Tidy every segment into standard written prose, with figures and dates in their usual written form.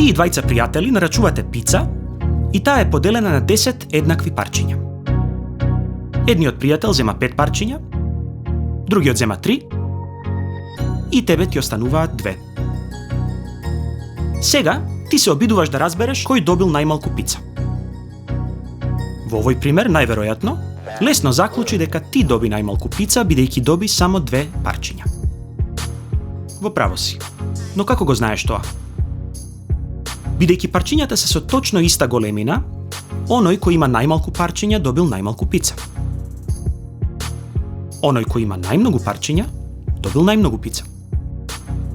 Тие двајца пријатели нарачувате пица и таа е поделена на 10 еднакви парчиња. Едниот пријател зема 5 парчиња, другиот зема 3 и тебе ти остануваат 2. Сега ти се обидуваш да разбереш кој добил најмалку пица. Во овој пример, најверојатно, лесно заклучи дека ти доби најмалку пица, бидејќи доби само 2 парчиња. Во право си. Но како го знаеш тоа? Бидејќи парчињата се со точно иста големина, оној кој има најмалку парчиња добил најмалку пица. Оној кој има најмногу парчиња добил најмногу пица.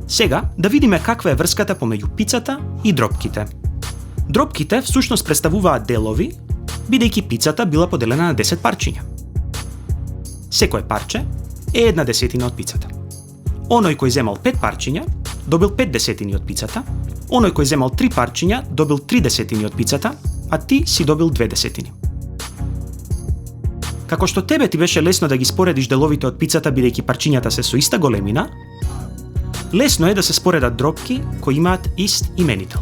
Сега да видиме каква е врската помеѓу пицата и дропките. Дропките всушност представуваат делови, бидејќи пицата била поделена на 10 парчиња. Секое парче е 1/10 од пицата. Оној кој земал 5 парчиња добил 5/10 од пицата, оној кој земал 3 парчиња добил 3/10 од пицата, а ти си добил 2/10. Како што тебе ти беше лесно да ги споредиш деловите од пицата бидејќи парчињата се со иста големина, лесно е да се споредат дропки кои имаат ист именител.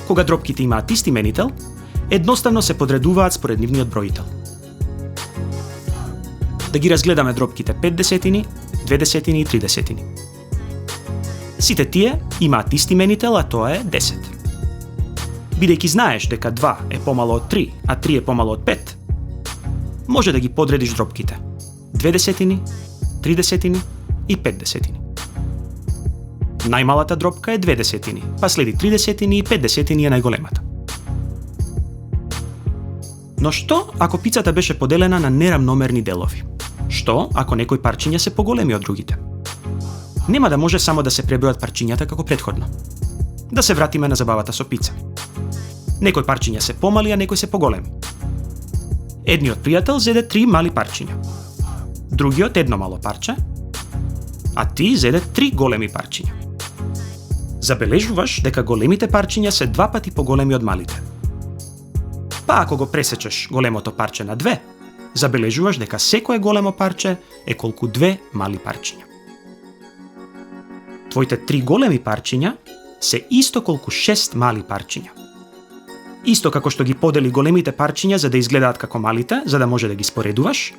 Кога дропките имаат ист именител, едноставно се подредуваат според нивниот бројител. Да ги разгледаме дропките 5/10, 2/10 и 3/10. Сите тие имаат ист именител, а тоа е 10. Бидејќи знаеш дека 2 е помало од 3, а 3 е помало од 5, може да ги подредиш дропките 2/10, 3/10 и 5/10. Најмалата дропка е 2/10, па следи 3/10 и 5/10 е најголемата. Но што ако пицата беше поделена на нерамномерни делови? Што ако некои парчиња се поголеми од другите? Нема да може само да се пребројат парчињата како претходно. Да се вратиме на забавата со пица. Некои парчиња се помали, а некои се поголеми. Едниот пријател зеде 3 мали парчиња. Другиот едно мало парче, а ти зеде 3 големи парчиња. Забележуваш дека големите парчиња се 2 пати поголеми од малите. Па ако го пресечеш големото парче на 2, забележуваш дека секое големо парче е колку 2 мали парчиња. Твоите 3 големи парчиња се исто колку 6 мали парчиња. Исто како што ги подели големите парчиња за да изгледаат како малите, за да може да ги споредуваш,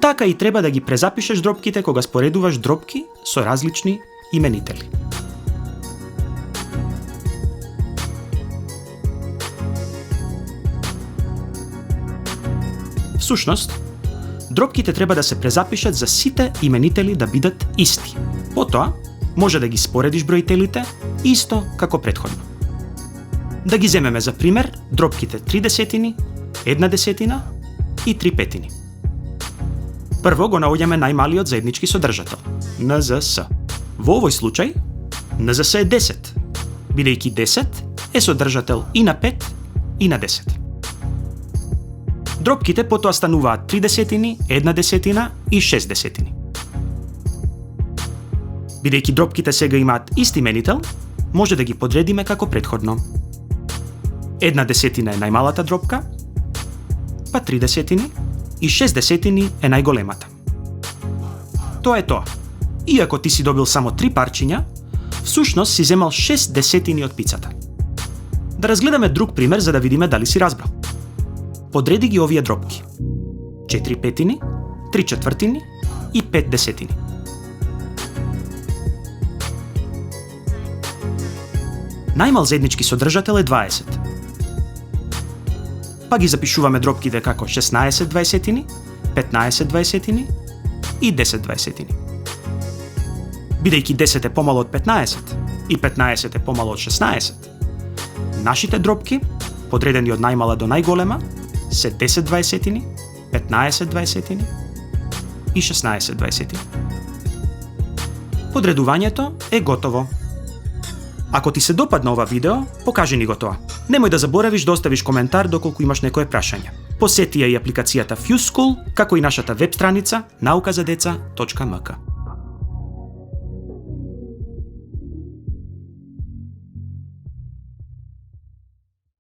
така и треба да ги презапишеш дропките кога споредуваш дропки со различни именители. Всушност, дропките треба да се презапишат за сите именители да бидат исти. Потоа, може да ги споредиш бројителите исто како претходно. Да ги земеме за пример дропките 3/10, 1/10 и 3/5. Прво го наоѓаме најмалиот заеднички содржател, НЗС. Во овој случај, НЗС е 10, бидејќи 10 е содржател и на 5 и на 10. Дропките потоа стануваат 3/10, 1/10 и 6/10. Бидејќи дропките сега имаат ист именител, може да ги подредиме како претходно. 1/10 е најмалата дропка, па 3/10 и 6/10 е најголемата. Тоа е тоа. Иако ти си добил само 3 парчиња, всушност си земал 6/10 од пицата. Да разгледаме друг пример за да видиме дали си разбрал. Подреди ги овие дропки. 4/5, 3/4 и 5/10. Најмал заеднички содржател е 20. Па ги запишуваме дропките како 16/20, 15/20 и 10/20. Бидејќи 10 е помало од 15 и 15 е помало од 16, нашите дропки, подредени од најмала до најголема, се 10/20, 15/20 и 16/20. Подредувањето е готово. Ако ти се допадна ова видео, покажи ни го тоа. Немој да заборавиш да оставиш коментар доколку имаш некое прашање. Посети ја и апликацијата FuseSchool, како и нашата веб страница naukazadeca.mk.